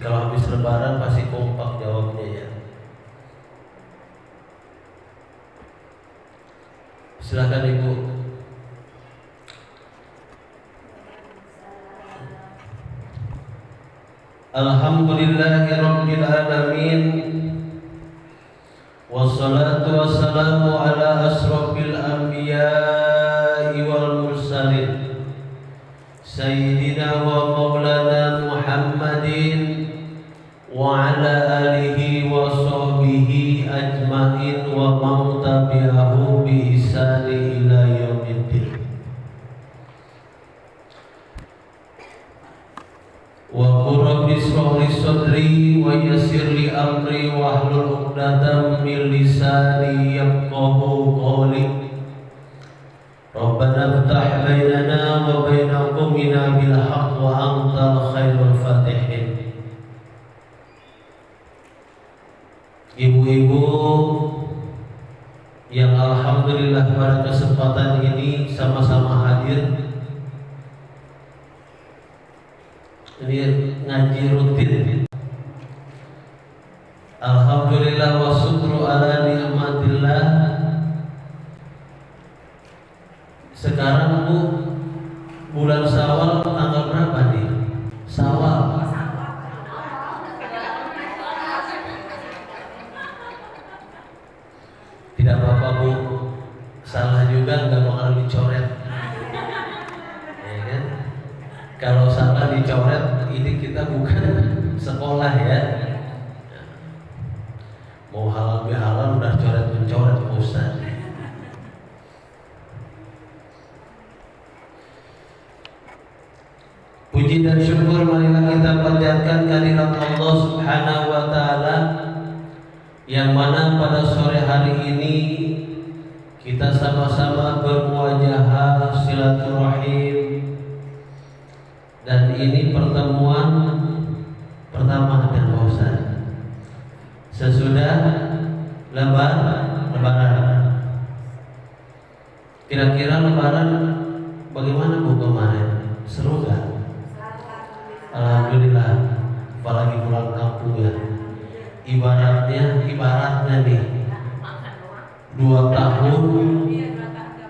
Kalau habis lebaran pasti kompak jawabnya ya. Silakan Ibu. Alhamdulillahirabbil alamin. Wassalatu wassalamu ala asrofil anbiya'i wal mursalin Sayyidina wa maulana Muhammadin wa ala alihi wa sahbihi ajma'in wa man tabi'ahu bi ihsani ila yaumiddin. Wa qur rabbi ishrah li sadri wa yassir li amri wahlul 'uqdatam min lisani yafqahu qawli. Rabbana iftah bainana wa baina qaumina bil haqq wa antal khairul fatihin. Ibu-ibu yang alhamdulillah pada kesempatan ini sama-sama hadir. Ini ngaji rutin. Alhamdulillah wa syukru ala ni'matillah. Sekarang Bu, bulan Syawal tanggal berapa nih? Syawal. Tidak apa-apa Bu, salah juga nggak bakal dicoret. Ya kan? Kalau salah dicoret, ini kita bukan sekolah ya. Mau halal bihalal udah coret-mencoret Ustaz. Puji dan syukur marilah kita panjatkan kehadirat Allah Subhanahu wa taala yang mana pada sore hari ini kita sama-sama bermuajahah silaturahim, dan ini pertemuan pertama dengan Pak Ustaz sesudah lebaran. Kira-kira lebaran bagaimana Bu kemarin? Seru gak? Alhamdulillah, apalagi pulang kampung ya. Ibaratnya nih 2 tahun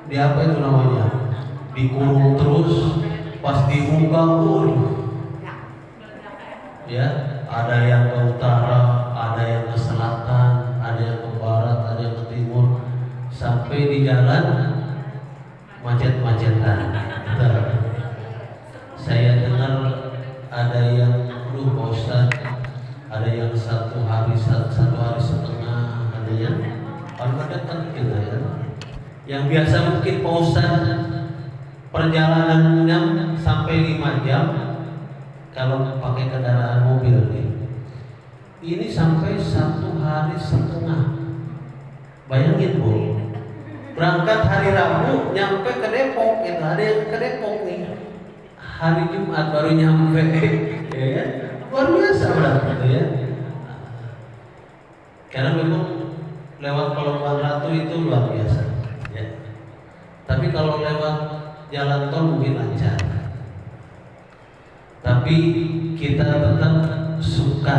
di apa itu namanya, dikurung terus, pas dibuka ya, ada yang ke utara, ada yang ke selatan, ada yang ke barat, ada yang ke timur, sampai di jalan macet-macetan. Saya dengar ada yang Pak Ustaz, ada yang satu hari setengah, ada yang paling dekat gitu ya. Yang biasa mungkin Pak Ustaz perjalanannya sampai 5 jam kalau pakai kendaraan mobil nih. Ini sampai 1 hari setengah. Bayangin Bu, berangkat hari Rabu nyampe ke Depok, itu ada yang ke Depok nih. Hari Jumat baru nyampe, ya kan? Luar biasa berarti ya. Karena memang lewat Pelabuhan Ratu itu luar biasa, ya. Tapi kalau lewat jalan tol mungkin lancar. Tapi kita tetap suka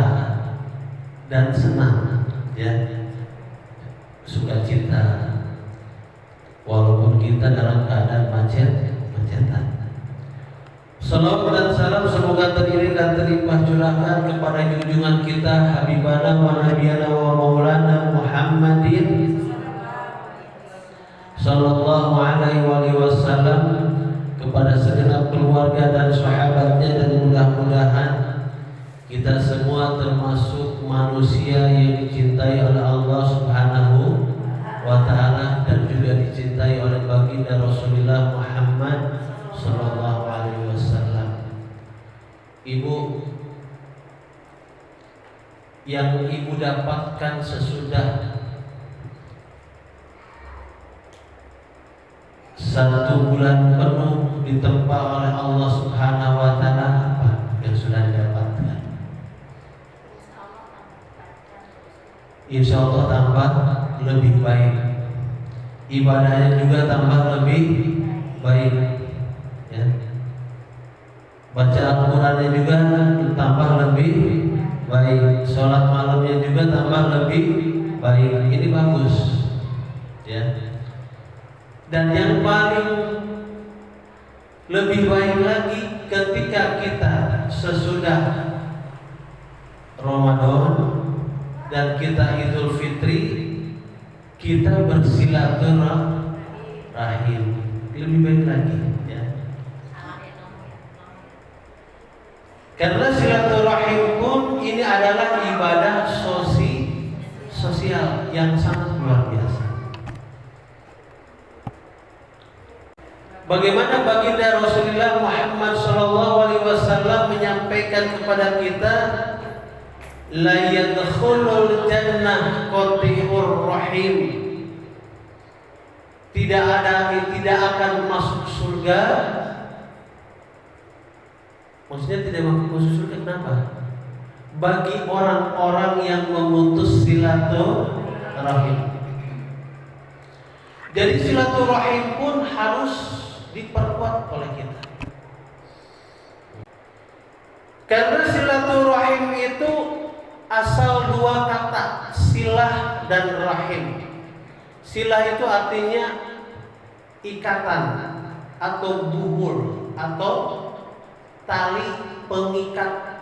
dan senang, ya. Sukacita, walaupun kita dalam keadaan macetan. Salawat dan salam semoga teriring dan terlimpah curahkan kepada junjungan kita Habibana wa Nabiyana wa Maulana Muhammadin sallallahu alaihi wasallam, kepada segenap keluarga dan sahabatnya, dan mudah-mudahan kita semua termasuk manusia yang dicintai oleh Allah Subhanahu wa taala dan juga dicintai oleh baginda Rasulullah Muhammad sallallahu alaihi wasallam. Ibu, yang Ibu dapatkan sesudah 1 bulan penuh ditempa oleh Allah Subhanahu wa taala, apa yang sudah didapatkan? Insya Allah tambah lebih baik, ibadahnya juga tambah lebih baik, ya. Baca Al-Qurannya juga tambah lebih baik, sholat malamnya juga tambah lebih baik. Ini bagus, ya. Dan yang paling lebih baik lagi ketika kita sesudah Ramadan dan kita Idul Fitri, kita bersilaturahim, lebih baik lagi, ya. Karena silaturahim pun ini adalah ibadah sosial yang sangat luar biasa. Bagaimana baginda Rasulullah Muhammad SAW menyampaikan kepada kita, la yadkhulul jannah qati'ur rahim, tidak akan masuk surga. Maksudnya tidak masuk surga kenapa? Bagi orang-orang yang memutus silaturahim. Jadi silaturahim pun harus diperkuat oleh kita. Karena silaturahim itu asal dua kata, silah dan rahim. Silah itu artinya ikatan atau buhul atau tali pengikat.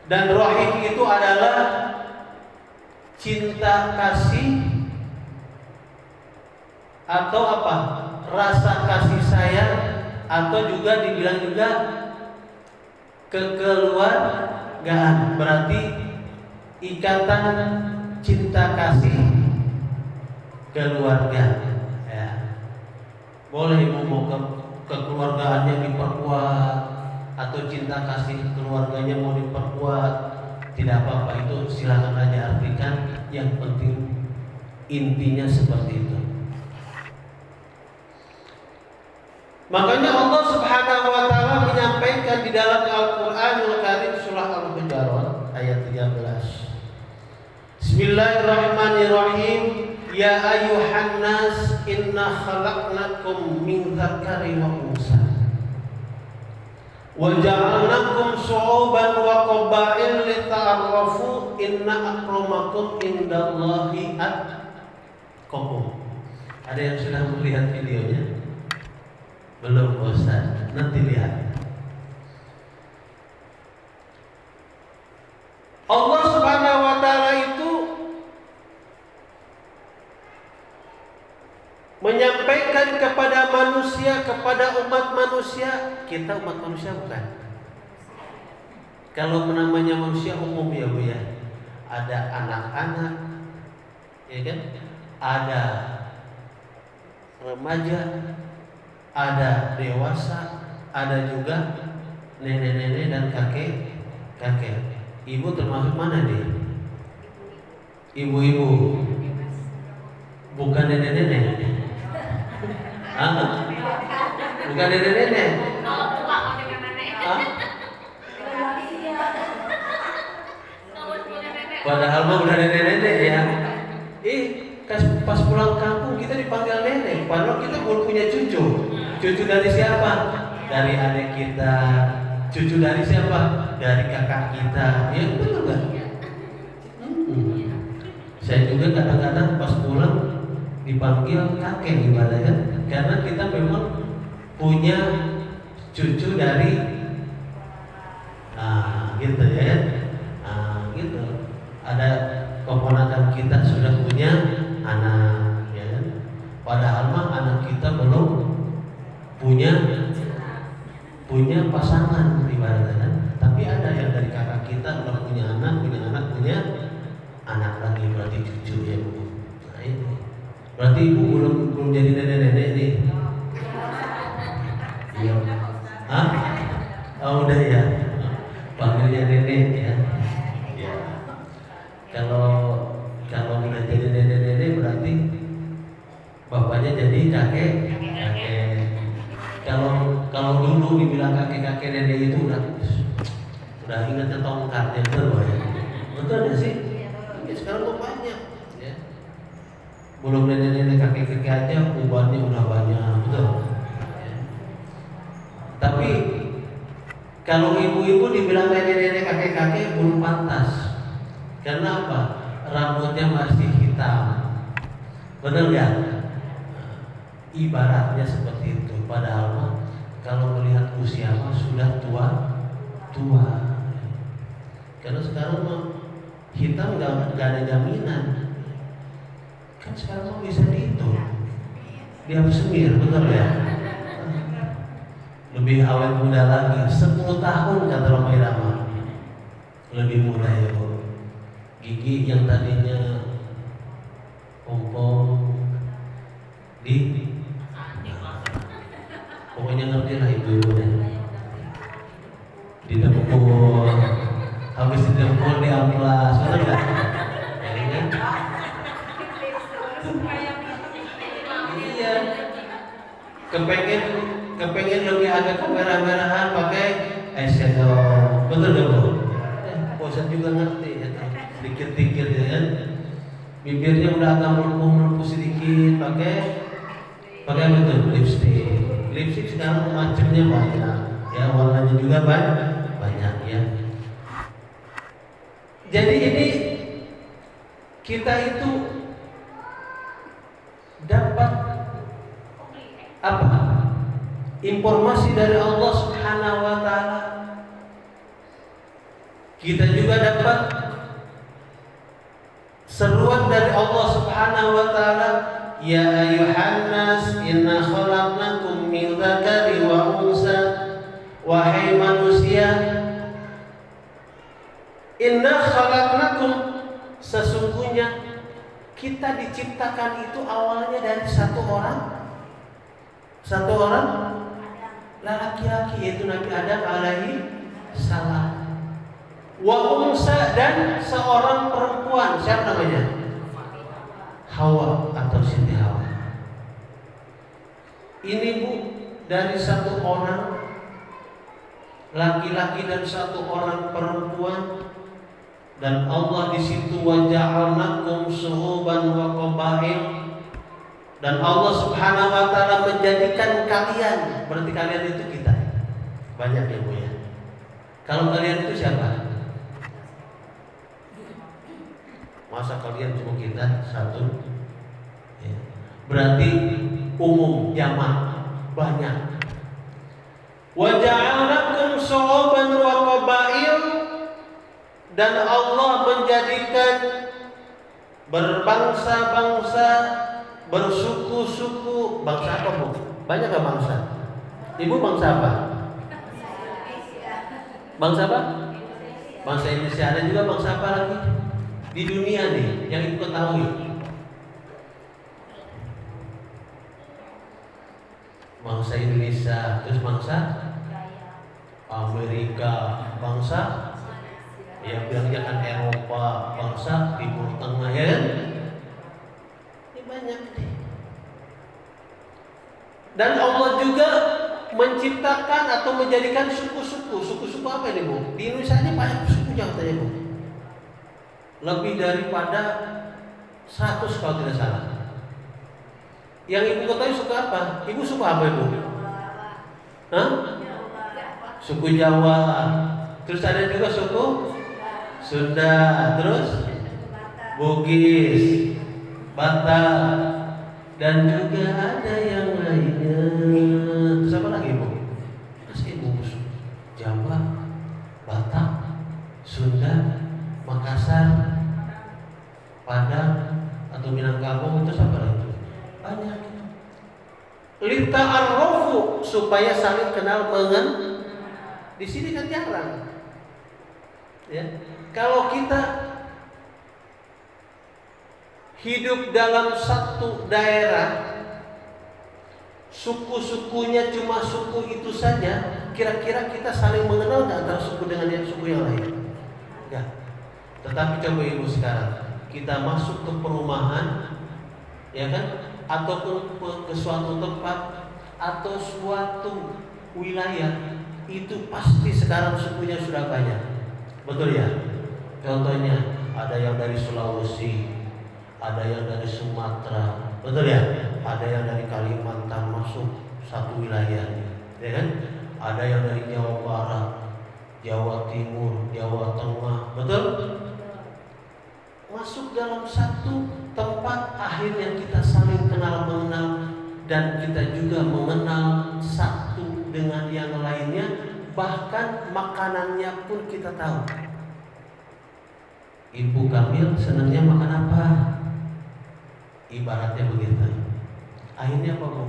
Dan rahim itu adalah cinta kasih atau apa? Rasa kasih sayang, atau juga dibilang juga kekeluargaan. Berarti ikatan cinta kasih keluarga, ya. Boleh mau kekeluargaannya diperkuat atau cinta kasih keluarganya mau diperkuat, tidak apa-apa, itu silakan aja artikan. Yang penting intinya seperti itu. Makanya Allah Subhanahu wa taala menyampaikan di dalam Al-Qur'anul Karim surah Al-Hujurat ayat 13. Bismillahirrahmanirrahim. Ya ayyuhan nas inna khalaqnakum min dzakari wa unsa wa ja'alnakum syu'uban wa qabail lita'arafu inna akramakum indallahi atqakum. Ada yang sudah melihat videonya? Belum, Ustaz. Nanti lihat. Allah Subhanahu wa taala itu menyampaikan kepada manusia, kepada umat manusia. Kita umat manusia bukan? Kalau namanya manusia umum ya Bu ya. Ada anak-anak, ya kan? Ada remaja, ada dewasa, ada juga nenek-nenek dan kakek-kakek. Ibu termasuk mana nih? Ibu-ibu. Bukan nenek-nenek. Bukan nenek-nenek. Padahal mah udah nenek-nenek ya. Pas pulang kampung kita dipanggil nenek, padahal kita belum punya cucu. Cucu dari siapa? Dari adik kita. Cucu dari siapa? Dari kakak kita. Ya betul kan? Saya juga kadang-kadang pas pulang dipanggil kakek ibaratnya, karena kita memang punya cucu dari gitu ya. Gitu. Ada keponakan kita sudah punya anak, ya. Padahal mah anak kita belum punya pasangan ibaratnya, tapi ada yang dari kakak kita udah punya anak punya anak lagi, berarti cucu ya Bu. Nah ini berarti Ibu belum jadi nenek-nenek nih. Iya. Oh udah ya, panggilnya nenek ya. Ya. Kalau udah jadi nenek-nenek berarti bapaknya jadi kakek. Kalau dulu dibilang kakek-kakek nenek itu udah ingat tongkatnya betul ya. Betul ya sih? Ya, sekarang kok banyak ya. Belum nenek-nenek kakek-kakek aja ubannya udah banyak, betul. Ya. Tapi Kalau ibu-ibu dibilang nenek-nenek, kakek-kakek belum pantas. Karena apa? Rambutnya masih hitam. Betul ya? Ibaratnya seperti itu. Padahal kalau melihat usia sudah tua. Karena sekarang hitam nggak ada jaminan. Kan sekarang bisa dihitung. Dia semir, betul ya? Lebih awet muda lagi, 10 tahun kata Roma Irama. Lebih muda ya Bu. Gigi yang tadinya ompong pokoknya ngerti lah ibu-ibu deh. Didempul, habis didempul di amplas, benar nggak? Iya. Kepengen lebih agak kemerah-merahan pakai eyeshadow, betul nggak Bu? Bosan juga ngerti ya, sedikit-sedikit ya kan. Bibirnya udah agak melumpuh sedikit, pakai betul lipstick sekarang macamnya banyak ya, warnanya juga banyak ya. Jadi ini kita itu dapat apa? Informasi dari Allah Subhanahu wa taala. Kita juga dapat seruan dari Allah Subhanahu wa taala, ya ayyuhan nas inna khalaqnakum min dzakari wa unsa. Wahai manusia, inna khalaqnakum, sesungguhnya kita diciptakan itu awalnya dari satu orang laki-laki, yaitu Nabi Adam alaihi salam. Wa unsa, dan seorang perempuan, siapa namanya? Hawa atau Siti Hawa. Ini Bu, dari satu orang laki-laki dan satu orang perempuan, dan Allah di situ wa ja'alnakum syu'uban wa qabail, dan Allah Subhanahu wa taala menjadikan kalian, berarti kalian itu kita. Banyak ya Bu ya. Kalau kalian itu siapa? Masa kalian cuma kita satu? Ya. Berarti umum, jamak, banyak. Wa ja'alnakum syu'uban wa qabail, dan Allah menjadikan berbangsa-bangsa, bersuku-suku. Bangsa apa Bu? Banyak gak bangsa? Ibu bangsa apa? Bangsa apa? Bangsa Indonesia. Ada juga bangsa apa lagi di dunia nih yang ibu ketahui? Bangsa Indonesia, terus bangsa Amerika, bangsa ya bilangnya kan Eropa, bangsa Timur Tengah ya kan? Ini banyak nih. Dan Allah juga menciptakan atau menjadikan suku-suku. Suku-suku apa ini Bu? Di Indonesia ini banyak suku yang tanya Bu. Lebih daripada 100 kalau tidak salah. Yang ibu ketahui suku apa? Ibu suku apa Ibu? Hah? Suku Jawa. Terus ada juga suku Sunda. Terus Bugis, Batak, dan juga ada yang lainnya. Terus apa lagi Bu? Masih Ibu Jawa, Batak, Sunda, Makassar, Padang atau Minangkabau, itu apa lagi? Banyak. Lita'arrafu, supaya saling kenal mengenal. Di sini kan jarang. Ya. Kalau kita hidup dalam satu daerah, suku-sukunya cuma suku itu saja, kira-kira kita saling mengenal nggak antara suku dengan yang suku yang lain? Enggak. Tetapi coba Ibu sekarang, kita masuk ke perumahan, ya kan? Ataupun ke suatu tempat atau suatu wilayah, itu pasti sekarang sukunya sudah banyak. Betul ya? Contohnya ada yang dari Sulawesi, ada yang dari Sumatera, betul ya? Ada yang dari Kalimantan masuk satu wilayah, ya kan? Ada yang dari Jawa Barat, Jawa Timur, Jawa Tengah, betul? Masuk dalam satu tempat, akhirnya kita saling kenal mengenal dan kita juga mengenal satu dengan yang lainnya, bahkan makanannya pun kita tahu. Ibu Kamil senangnya makan apa? Ibaratnya begitu. Akhirnya apa, Bu?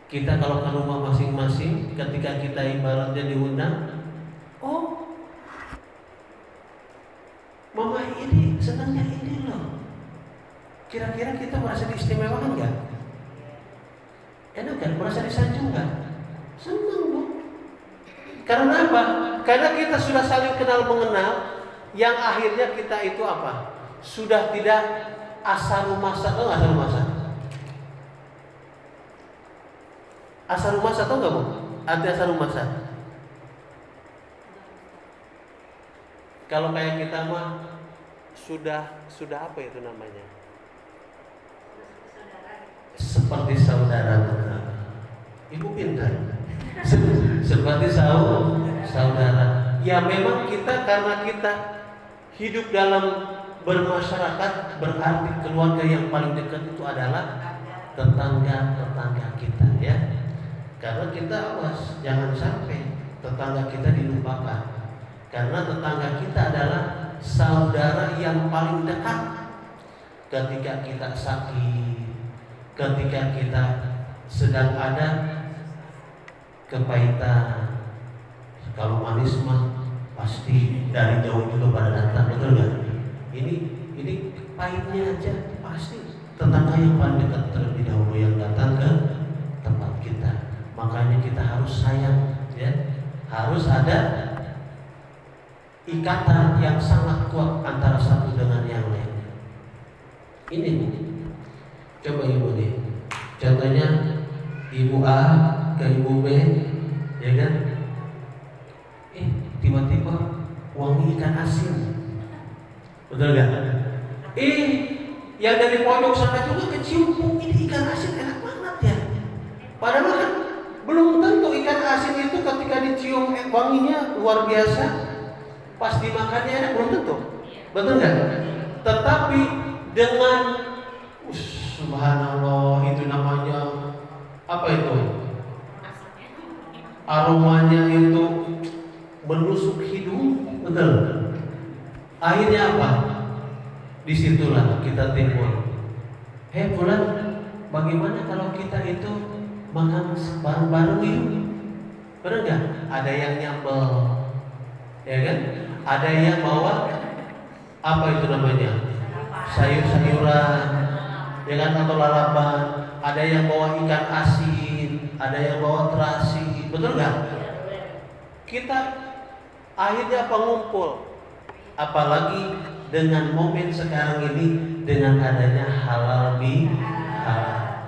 Kita kalau ke rumah masing-masing, ketika kita ibaratnya diundang, oh, Mama ini senangnya ini loh. Kira-kira kita merasa diistimewakan nggak? Enak kan? Merasa disanjung nggak? Senang, Bu. Karena apa? Karena kita sudah saling kenal mengenal, yang akhirnya kita itu apa? Sudah tidak asarumasa. Tahu nggak asarumasa? Asarumasa tahu nggak, Bu? Arti asarumasa? Kalau kayak kita mah sudah apa itu namanya? Seperti saudara, benar. Ibu pintar. Seperti saudara. Ya memang kita, karena kita hidup dalam bermasyarakat, berarti keluarga yang paling dekat itu adalah tetangga kita, ya. Karena kita awas, jangan sampai tetangga kita dilupakan. Karena tetangga kita adalah saudara yang paling dekat. Ketika kita sakit, ketika kita sedang ada kepahitan, kalau manis mah pasti dari jauh juga pada datang, betul nggak? Ini pahitnya aja pasti tetangga yang paling dekat terlebih dahulu yang datang ke tempat kita. Makanya kita harus sayang, ya. Harus ada ikatan yang sangat kuat antara satu dengan yang lainnya. Ini, coba Ibu nih, contohnya Ibu A ke Ibu B, ya kan? Tiba-tiba wangi ikan asin, betul gak? Yang dari pojok sana juga kecium, ini ikan asin enak banget ya. Padahal kan belum tentu ikan asin itu ketika dicium wanginya luar biasa, pas dimakannya enak, belum tentu, betul nggak? Tetapi dengan subhanallah, itu namanya apa itu? Aromanya itu menusuk hidung, betul. Akhirnya apa? Disitulah kita timbul. Bulan, bagaimana kalau kita itu makan bareng-bareng yuk? Benar nggak? Ada yang nyambel, ya kan? Ada yang bawa apa itu namanya? Sayur-sayuran, ya kan, atau lalapan. Ada yang bawa ikan asin, ada yang bawa terasi, betul nggak? Kita akhirnya pengumpul. Apalagi dengan momen sekarang ini, dengan adanya halal bihalal.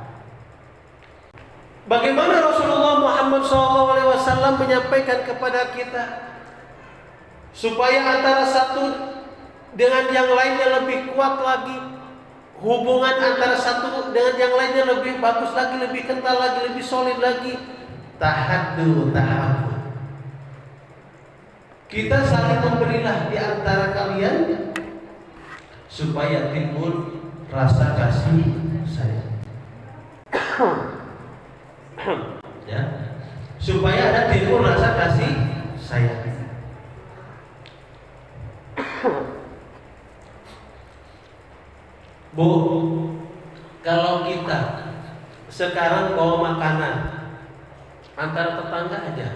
Bagaimana Rasulullah Muhammad SAW menyampaikan kepada kita supaya antara satu dengan yang lainnya lebih kuat lagi, hubungan antara satu dengan yang lainnya lebih bagus lagi, lebih kental lagi, lebih solid lagi. Tahaddu tahabbu. Kita saling memberilah di antara kalian supaya timbul rasa kasih sayang. Ya, supaya ada timbul rasa kasih sayang. Bu, kalau kita sekarang bawa makanan antara tetangga aja,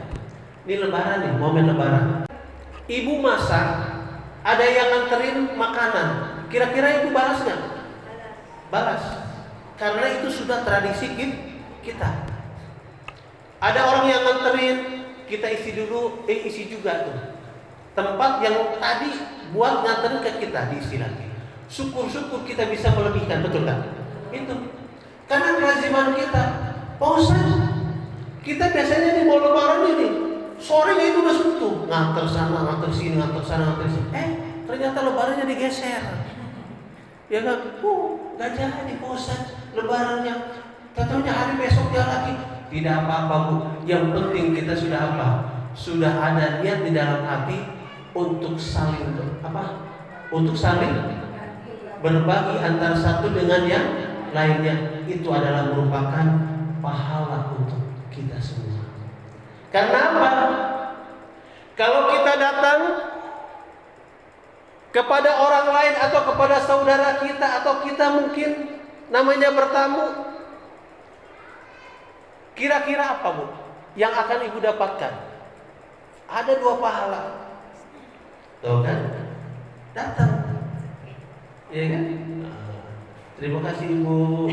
ini lebaran nih, momen lebaran. Ibu masak, ada yang nganterin makanan, kira-kira ibu balas nggak? Balas, karena itu sudah tradisi kita. Ada orang yang nganterin, kita isi dulu, isi juga tuh. Tempat yang tadi buat nganterin ke kita diisi lagi. Syukur-syukur kita bisa melebihkan, betul kan? Itu karena kelaziman kita. Pausan, kita biasanya nih mau lebaran ini, sorenya itu udah suntuk, nganter sana, nganter sini, nganter sana, nganter sini. Ternyata lebarannya digeser. Ya kan? Gak jadi pausan lebarannya. Tentunya hari besoknya lagi. Tidak apa-apa, Bu. Yang penting kita sudah apa? sudah ada niat di dalam hati untuk saling Untuk saling berbagi antara satu dengan yang lainnya, itu adalah merupakan pahala untuk kita semua. Karena apa? Kalau kita datang kepada orang lain atau kepada saudara kita, atau kita mungkin namanya bertamu, kira-kira apa Bu yang akan Ibu dapatkan? Ada 2 pahala. Tahu kan? Datang. Iya kan? Terima kasih Ibu.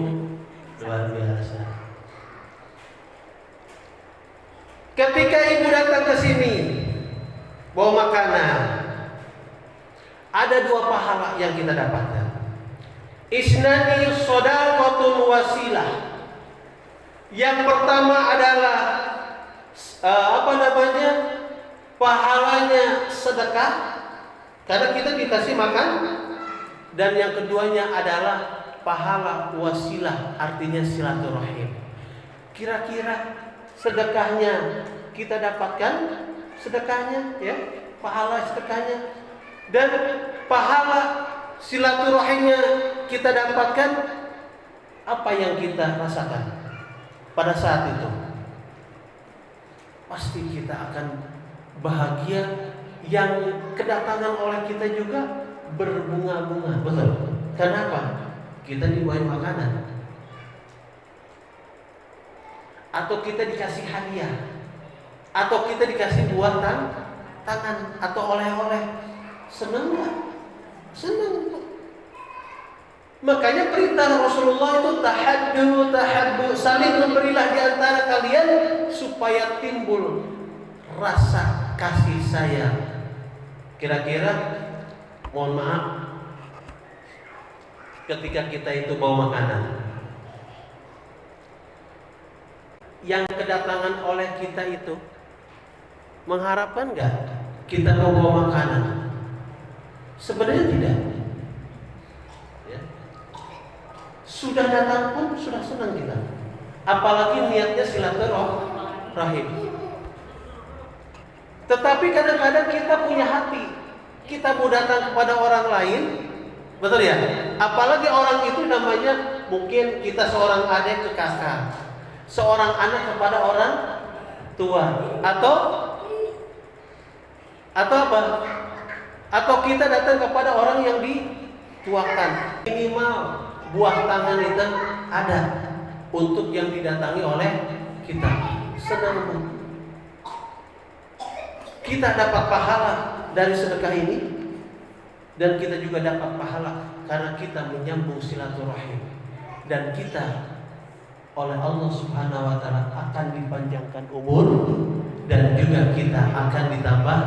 Luar biasa. Ketika Ibu datang ke sini bawa makanan, ada 2 pahala yang kita dapatkan. Isnani shadaqatul wasilah. Yang pertama adalah pahalanya sedekah karena kita dikasih makan, dan yang keduanya adalah pahala wasilah, artinya silaturahim. Kira-kira sedekahnya kita dapatkan, sedekahnya ya, pahala sedekahnya, dan pahala silaturahimnya kita dapatkan. Apa yang kita rasakan pada saat itu? Pasti kita akan bahagia, yang kedatangan oleh kita juga berbunga-bunga, betul? Kenapa? Kita dibawain makanan, atau kita dikasih hadiah, atau kita dikasih buatan tangan atau oleh-oleh. Senang nggak? Senang. Makanya perintah Rasulullah itu tahaddu, saling memberilah di antara kalian supaya timbul rasa kasih sayang. Kira-kira, mohon maaf, ketika kita itu bawa makanan, yang kedatangan oleh kita itu mengharapkan nggak kita mau bawa makanan? Sebenarnya tidak. Ya. Sudah datang pun sudah senang kita. Apalagi niatnya silaturahim. Tetapi kadang-kadang kita punya hati, kita mau datang kepada orang lain, betul ya? Apalagi orang itu namanya, mungkin kita seorang adik ke kakak, seorang anak kepada orang tua, atau apa? Atau kita datang kepada orang yang dituakan. Minimal buah tangan itu ada untuk yang didatangi oleh kita. Senang Bu. Kita dapat pahala dari sedekah ini, dan kita juga dapat pahala karena kita menyambung silaturahim, dan kita oleh Allah Subhanahu wa taala akan dipanjangkan umur, dan juga kita akan ditambah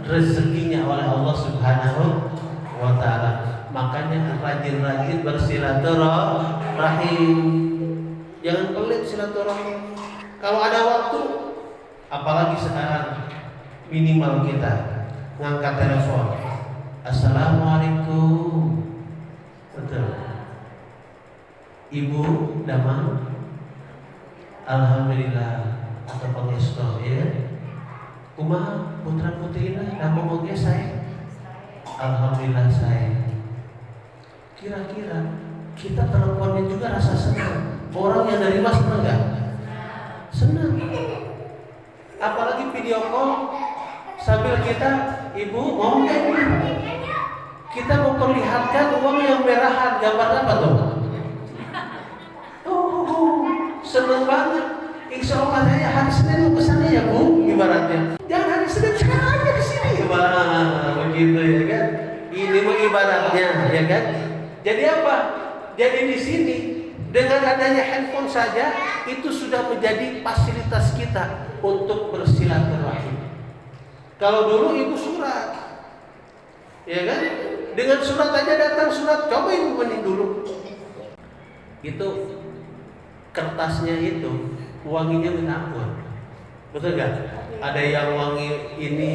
rezekinya oleh Allah Subhanahu wa taala. Makanya rajin-rajin bersilaturahim. Jangan pelit silaturahim. Kalau ada waktu, apalagi sekarang, minimal kita ngangkat telepon. Assalamualaikum. Betul. Ibu Damang, alhamdulillah atau pangestu ya. Kumaha putra putrina damang oge saya. Alhamdulillah saya. Kira-kira kita teleponnya juga rasa senang. Orang yang nerima senang enggak? Senang. Apalagi video call sambil kita, ibu mau nggak? Kita memperlihatkan uang yang merahan, gambar apa tuh? Seneng banget. Insya Allah saya hari Senin mau kesana ya Bu, ibaratnya. Jangan hari Senin, sekarang aja kesini. Wah, begitu ya kan? Ini mah ibaratnya, ya kan? Jadi apa? Jadi di sini dengan adanya handphone saja itu sudah menjadi fasilitas kita untuk bersilaturahim. Kalau dulu ibu surat, ya kan? Dengan surat aja datang surat, coba ibu benih dulu. Itu kertasnya itu wanginya minta ampun, betul nggak? Ada yang wangi ini,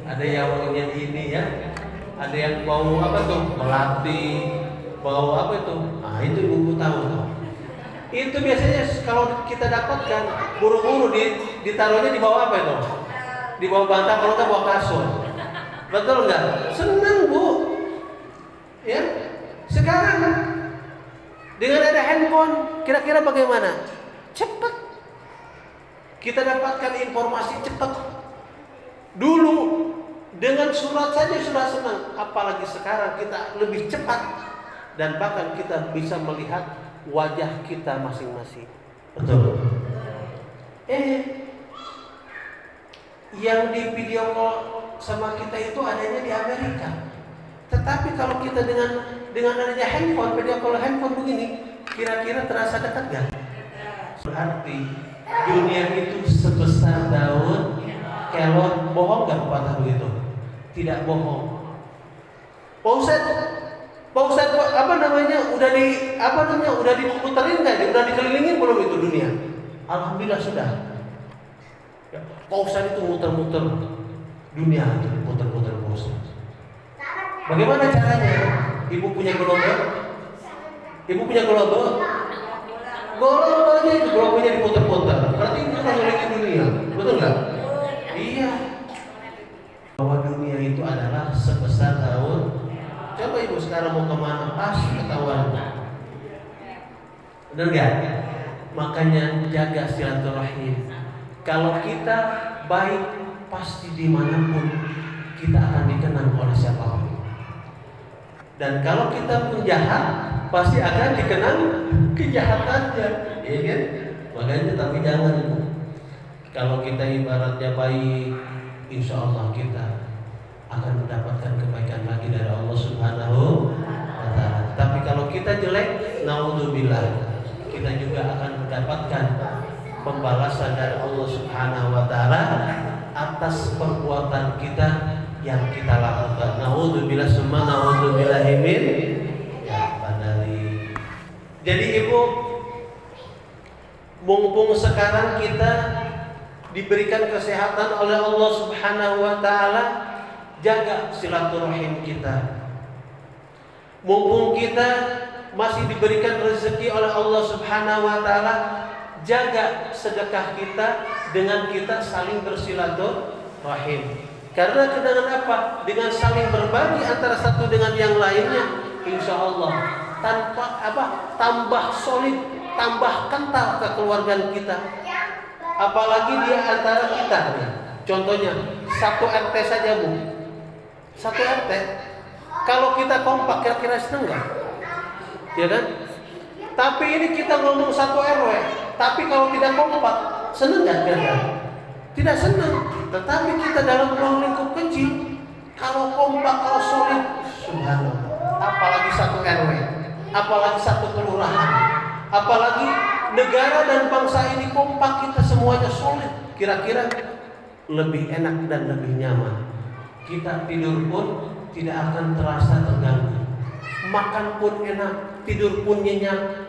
ada yang wanginya ini ya, ada yang bau apa tuh? Melati, bau apa itu? Nah itu ibu tahu tuh. Itu biasanya kalau kita dapatkan buru-buru ditaruhnya di bawah apa itu? Di bawah bantal, kalau nggak bawah kasur. Betul nggak? Senang Bu. Ya. Sekarang dengan ada handphone, kira-kira bagaimana? Cepat. Kita dapatkan informasi cepat. Dulu dengan surat saja sudah senang, apalagi sekarang kita lebih cepat dan bahkan kita bisa melihat wajah kita masing-masing. Betul. Yang di video call sama kita itu adanya di Amerika. Tetapi kalau kita dengan adanya handphone, video call handphone begini, kira-kira terasa dekat gak? Berarti dunia itu sebesar daun kelor. Bohong gak pepatah begitu? Tidak bohong. Pak Ustaz, apa namanya? Udah diputerin nggak? Udah dikelilingin belum itu dunia? Alhamdulillah sudah. Ya, Pak Ustaz itu muter-muter dunia, itu muter-muter Pak Ustaz. Bagaimana caranya? Ibu punya global? Global itu globalnya diputer-puter. Berarti itu mengelilingi dunia, betul nggak? Iya. Bahwa dunia itu adalah sebesar daun. Coba ibu sekarang mau kemana? Pasti ketahuan. Benar nggak? Makanya jaga silaturahim. Kalau kita baik, pasti dimanapun kita akan dikenang oleh siapapun. Dan kalau kita penjahat, pasti akan dikenang kejahatannya, ya kan? Makanya tapi jangan. Kalau kita ibaratnya baik, insya Allah kita akan mendapatkan kebaikan lagi dari Allah Subhanahu wa Ta'ala. Tapi kalau kita jelek, naudzubillah, kita juga akan mendapatkan pembalasan dari Allah Subhanahu wa Ta'ala atas perbuatan kita yang kita lakukan. Naudzubillah summa naudzubillah min ya bandari. Jadi ibu, mumpung sekarang kita diberikan kesehatan oleh Allah Subhanahu wa Ta'ala, jaga silaturahim kita. Mumpung kita masih diberikan rezeki oleh Allah Subhanahu wa Ta'ala, jaga sedekah kita dengan kita saling bersilaturahim. Karena dengan apa? Dengan saling berbagi antara satu dengan yang lainnya, insya Allah tambah solid, tambah kental kekeluargaan kita. Apalagi dia antara kita. Contohnya satu RT saja Bu. Satu RT. Kalau kita kompak, kira-kira seneng nggak? Ya kan? Tapi ini kita ngomong satu RW. Tapi kalau tidak kompak, seneng nggak kira-kira? Tidak senang. Tetapi kita dalam ruang lingkup kecil, kalau kompak, kalau solid, subhanallah. Apalagi satu RW, apalagi satu kelurahan, apalagi negara dan bangsa ini kompak, kita semuanya solid. Kira-kira lebih enak dan lebih nyaman. Kita tidur pun tidak akan terasa terganggu. Makan pun enak, tidur pun nyenyak.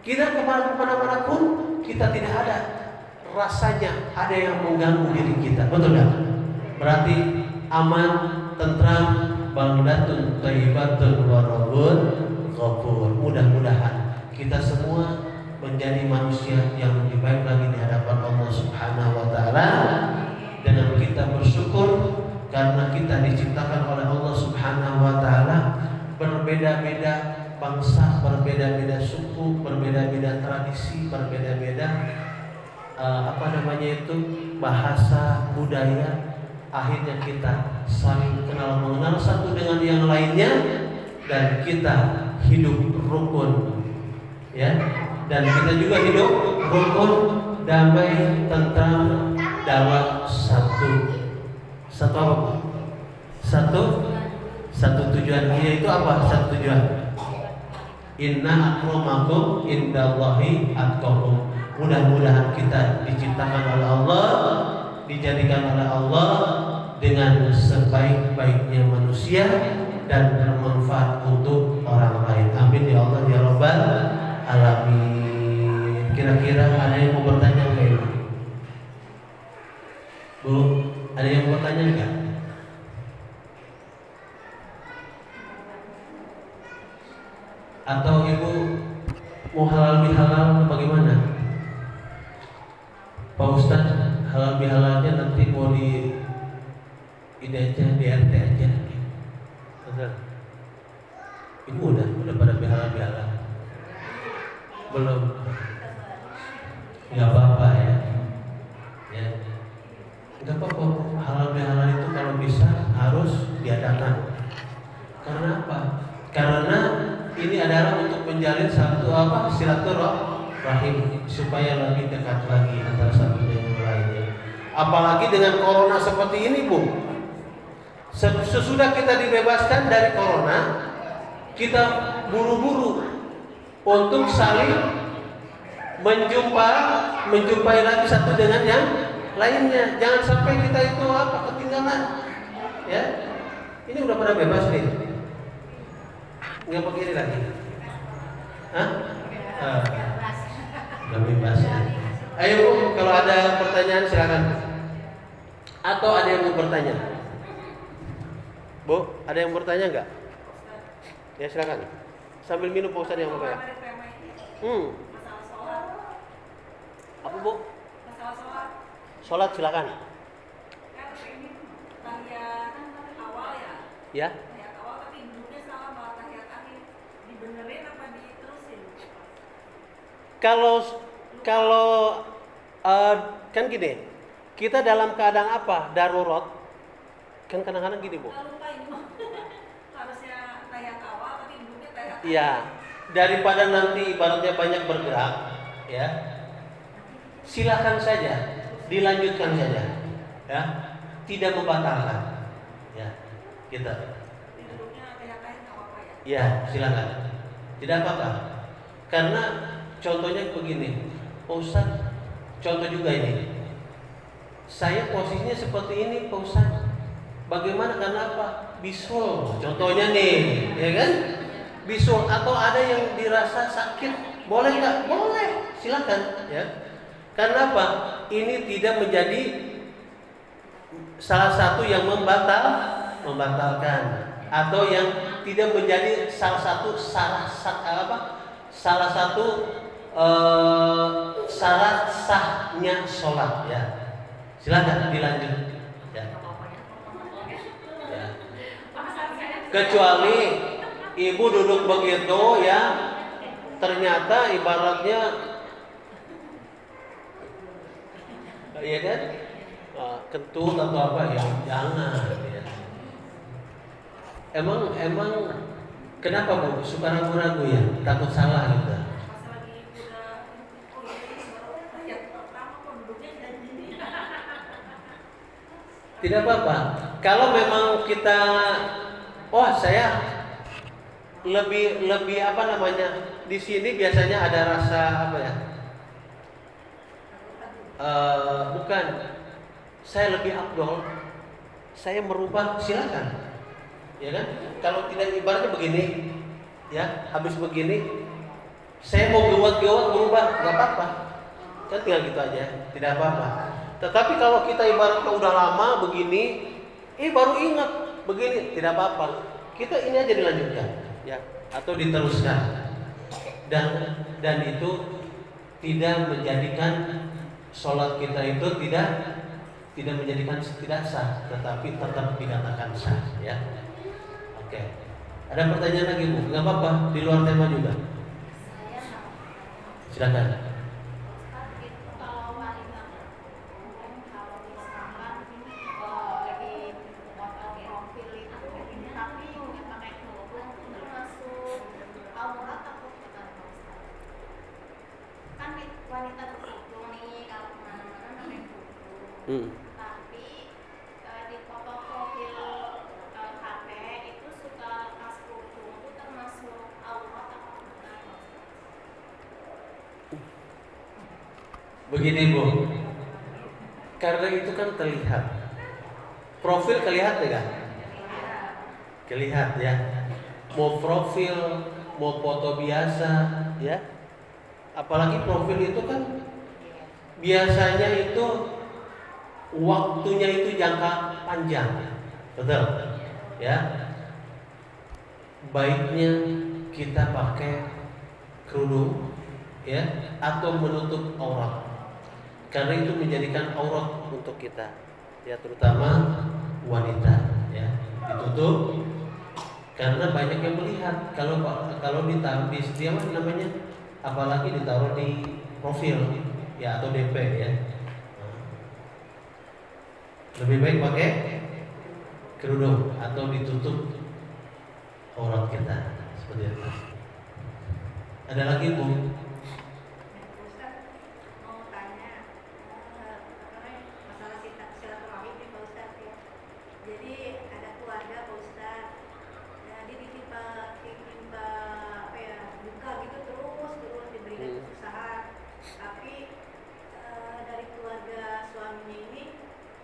Kita kemana-mana pun kita tidak ada rasanya ada yang mengganggu diri kita. Betul tak? Berarti aman, tentram, baldatun thayyibatun wa rabbun ghafur. Mudah-mudahan kita semua menjadi manusia yang lebih baik lagi di hadapan Allah Subhanahu wa Ta'ala, dengan kita bersyukur karena kita diciptakan oleh Allah Subhanahu wa Ta'ala, berbeda-beda bangsa, berbeda-beda suku, berbeda-beda tradisi, berbeda-beda bahasa, budaya. Akhirnya kita saling kenal mengenal satu dengan yang lainnya, dan kita hidup rukun, ya. Dan kita juga hidup rukun, damai, tentram dalam satu apa Bu? Satu tujuan. Yaitu apa? Satu tujuan. Inna akramakum indallahi atqakum. Mudah-mudahan kita diciptakan oleh Allah, dijadikan oleh Allah dengan sebaik-baiknya manusia dan bermanfaat untuk orang lain. Amin ya Allah ya Rabbal alamin. Kira-kira ada yang mau bertanya enggak Ibu? Bu, ada yang mau bertanya enggak? Atau Ibu mau halal bihalal bagaimana? Pak Ustaz, halal ini aja, di RT aja. Betul. Ini udah pada bihala-bihala. Belum. Nggak apa-apa ya. Ya. Nggak apa-apa. Halal bihalal itu kalau bisa harus diadakan. Karena apa? Karena ini adalah untuk menjalin satu silaturahim supaya lebih dekat lagi antara satu dengan yang lainnya. Apalagi dengan corona seperti ini, Bu. Sesudah kita dibebaskan dari corona, kita buru-buru untuk saling menjumpai lagi satu dengan yang lainnya. Jangan sampai kita itu ketinggalan. Ya. Ini udah pada bebas nih. Nggak begini lagi. Hah? Udah bebas ya. Ayo Bu, kalau ada pertanyaan silakan. Atau ada yang mau bertanya? Bu, ada yang bertanya nggak? Ya silakan. Sambil minum Pak Ustadz yang apa ya? Masalah sholat. Apa Bu? Masalah sholat. Sholat silakan. Kan ini tahiyat awal ya. Ya. Tahiyat awal tapi duduknya salah, malah tahiyat akhir. Dibenerin apa diterusin? Kalau kan gini, kita dalam keadaan apa? Darurat. Kan kadang-kadang gini Bu. Nggak lupa ini mah. Harusnya tahiyat awal tapi duduknya tahiyat akhir. Iya, daripada nanti ibaratnya banyak bergerak, ya, silakan saja, dilanjutkan saja, ya, tidak membatalkan, ya, kita. Duduknya tahiyat akhir nggak apa-apa ya? Ya, silakan, tidak apa-apa, karena contohnya begini, Pak Ustadz, contoh juga ini, saya posisinya seperti ini, Pak Ustadz, bagaimana karena apa? Bisul, contohnya nih, ya kan? Bisul atau ada yang dirasa sakit, boleh nggak? Boleh, silakan, ya. Karena apa? Ini tidak menjadi salah satu yang membatalkan, atau yang tidak menjadi salah satu syarat sahnya sholat, ya. Silakan dilanjut, ya. Kecuali ibu duduk begitu ya, ternyata ibaratnya iya kan, kentut atau apa ya, jangan ya. Emang kenapa Bu suka ragu-ragu ya, takut salah gitu? Pas lagi udah ini baru tahiyat pertama kok duduknya jadi gini. Tidak apa-apa. Kalau memang kita saya lebih apa namanya, di sini biasanya ada rasa apa ya, bukan, saya lebih afdol, saya merubah, silakan, ya kan? Kalau tidak ibaratnya begini, ya, habis begini saya mau gawat berubah, nggak apa-apa, kan tinggal gitu aja, tidak apa-apa. Tetapi kalau kita ibaratnya udah lama begini, baru ingat begini, tidak apa-apa, kita ini aja dilanjutkan, ya, atau diteruskan, dan itu tidak menjadikan sholat kita itu tidak menjadikan tidak sah, tetapi tetap dikatakan sah, ya. Oke. Ada pertanyaan lagi Bu? Nggak apa-apa, di luar tema juga. Silakan. Tapi di foto profil HP itu suka pas kerudung itu termasuk aurat atau bukan? Begini Bu, karena itu kan terlihat, profil kelihatan ya, kelihatan ya, mau profil mau foto biasa, ya, apalagi profil itu kan biasanya itu waktunya itu jangka panjang, betul, ya. Baiknya kita pakai kerudung, ya, atau menutup aurat, karena itu menjadikan aurat untuk kita, ya, terutama wanita, ya, ditutup karena banyak yang melihat. Kalau ditaruh di dia namanya, apalagi ditaruh di profil, ya, atau DP, ya. Lebih baik pakai kerudung atau ditutup aurat kita seperti itu. Ada lagi, Bu? Ustaz mau tanya masalah silaturahim nih Pak Ustaz ya. Jadi ada keluarga Pak Ustaz, jadi ditimpa apa ya, duka gitu terus diberikan kesusahan, tapi dari keluarga suaminya ini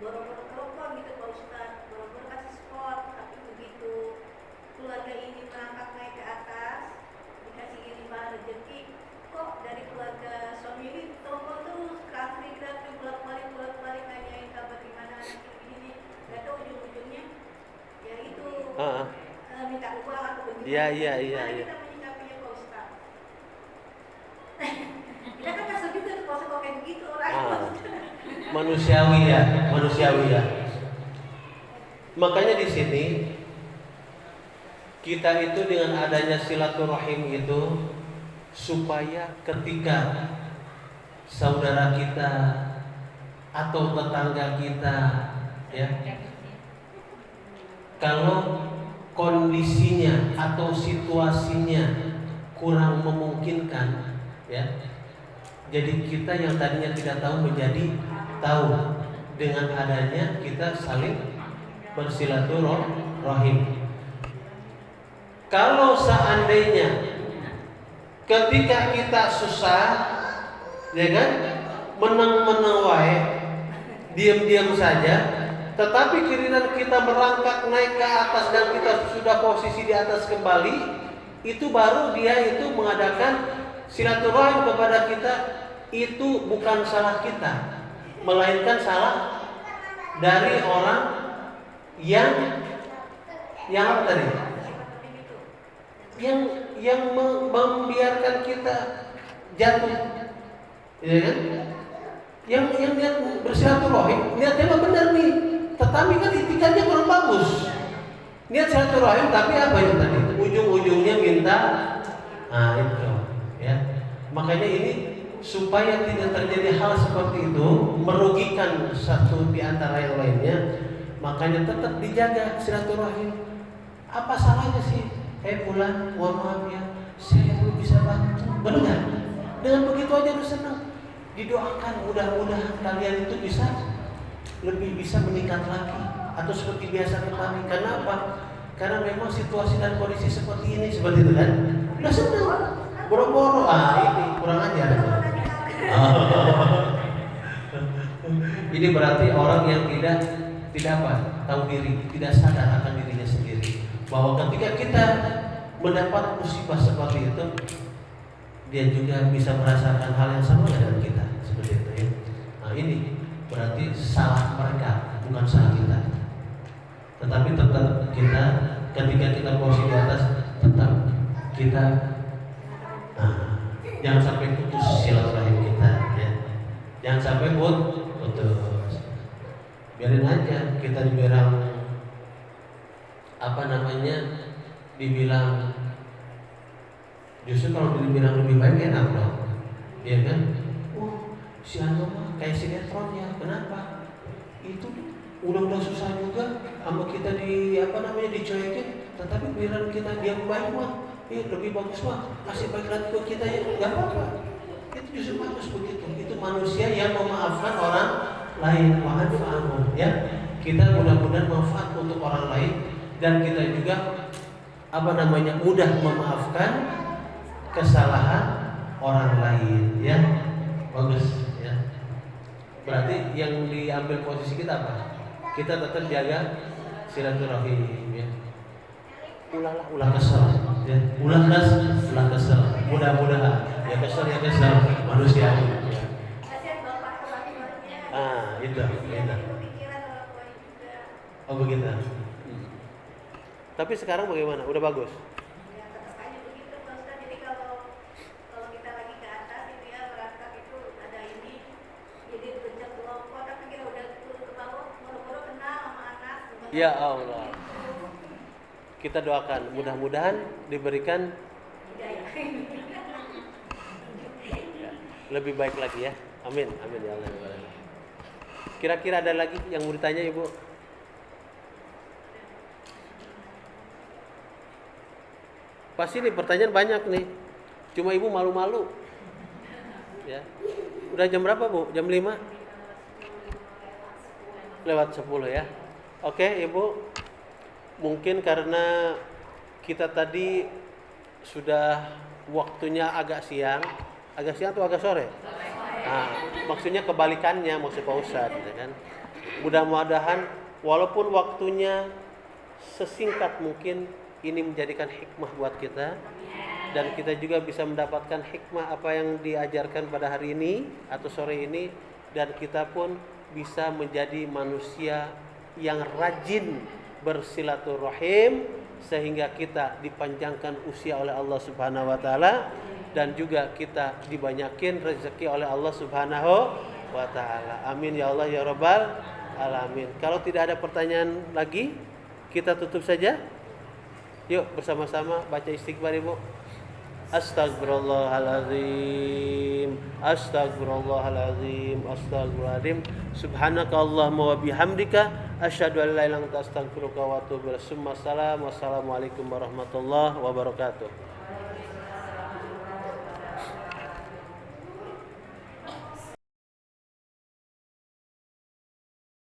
boro-boro telepon gitu Pak Ustaz, boro-boro kasih spot, tapi begitu keluarga ini merangkak naik ke atas dikasih limpahan rezeki, kok dari keluarga suami ini telepon terus kafir bolak-balik nanyain kabar gimana anak ini, nggak tahu ujung-ujungnya ya itu minta uang atau begitu. Iya. Kita menyikapinya Pak Ustaz. Kita kan kesel juga tuh kalau kayak begitu orang. Manusiawi ya. Makanya di sini kita itu dengan adanya silaturahim itu supaya ketika saudara kita atau tetangga kita, ya, kalau kondisinya atau situasinya kurang memungkinkan, ya, jadi kita yang tadinya tidak tahu menjadi tahu dengan adanya kita saling bersilaturahim. Kalau seandainya ketika kita susah, ya kan, menang wae, diam-diam saja, tetapi giliran kita merangkak naik ke atas dan kita sudah posisi di atas kembali, itu baru dia itu mengadakan silaturahim kepada kita. Itu bukan salah kita, melainkan salah dari orang yang apa tadi? Yang membiarkan kita jatuh, ya kan? Yang niat bersilaturahim, niatnya mah benar nih, tetapi kan itikadnya kurang bagus. Niat silaturahim tapi apa itu tadi? Ujung-ujungnya minta, itu, ya. Makanya ini supaya tidak terjadi hal seperti itu merugikan satu di antara yang lainnya, makanya tetap dijaga silaturahim. Apa salahnya sih? Pulang, mohon maaf ya, saya belum bisa bantu. Benar? Dengan begitu aja udah senang. Didoakan mudah-mudahan kalian itu lebih bisa meningkat lagi atau seperti biasa kembali. Karena apa? Karena memang situasi dan kondisi seperti ini, seperti itu kan. Udah senang. Boro-boro, ini kurang ajar. Ini berarti orang yang tidak apa? Tahu diri, tidak sadar akan dirinya sendiri. Bahwa ketika kita mendapat musibah seperti itu, dia juga bisa merasakan hal yang sama dengan kita, seperti itu ya. Nah, ini berarti salah mereka, bukan salah kita. Tetapi tetap kita, ketika kita posisi di atas, tetap kita jangan sampai putus silaturahim kita, ya. Jangan sampai putus. Biarin aja kita dibilang dibilang, justru kalau dibilang lebih baik enak dong, ya kan? Si Anu mah kayak sinetron ya, kenapa? Itu udah susah juga sama kita dicuekin, tetapi bilang kita diam baik mah, lebih bagus mah, kasih baik lagi ke kita ya, nggak apa-apa. Itu justru bagus begitu. Itu manusia yang memaafkan orang lain, wa'anfa'ahum, ya. Kita mudah-mudahan manfaat untuk orang lain dan kita juga mudah memaafkan kesalahan orang lain, ya. Bagus, ya. Berarti yang diambil posisi kita apa? Kita tetap jaga silaturahim, ya. Ulah kesel, ya. Ulah kesel. Mudah-mudahan ya kesel manusiawi, ya. Itu. Oh begitu. Tapi sekarang bagaimana? Udah bagus? Ya tetap aja begitu Pak Ustaz. Jadi kalau kita lagi ke atas itu ya, merangkak itu ada ini, jadi bencet kelompok, tapi kita udah turun ke bawah, boro-boro kenal sama anak, Ya Allah. Kita doakan mudah-mudahan diberikan lebih baik lagi ya. Amin. Amin ya Allah. Kira-kira ada lagi yang mau ditanya Ibu? Pasti nih pertanyaan banyak nih. Cuma Ibu malu-malu. Ya. Udah jam berapa Bu? Jam 5? Lewat 10 ya. Oke Ibu. Mungkin karena kita tadi sudah waktunya agak siang atau agak sore? Nah, maksudnya kebalikannya maksud Pak Ustadz, ya kan? Mudah-mudahan walaupun waktunya sesingkat mungkin ini menjadikan hikmah buat kita dan kita juga bisa mendapatkan hikmah apa yang diajarkan pada hari ini atau sore ini dan kita pun bisa menjadi manusia yang rajin bersilaturahim sehingga kita dipanjangkan usia oleh Allah Subhanahu wa taala dan juga kita dibanyakin rezeki oleh Allah Subhanahu wa taala. Amin ya Allah ya rabbal alamin. Kalau tidak ada pertanyaan lagi, kita tutup saja. Yuk bersama-sama baca istighfar Ibu. Astagfirullahaladzim, astagfirullahaladzim, astagfirullahaladzim. Subhanakallahumma wa bihamdika asyhadu an la ilaha illa anta astaghfiruka wa atubu ilaik. Wassalamualaikum warahmatullahi wabarakatuh.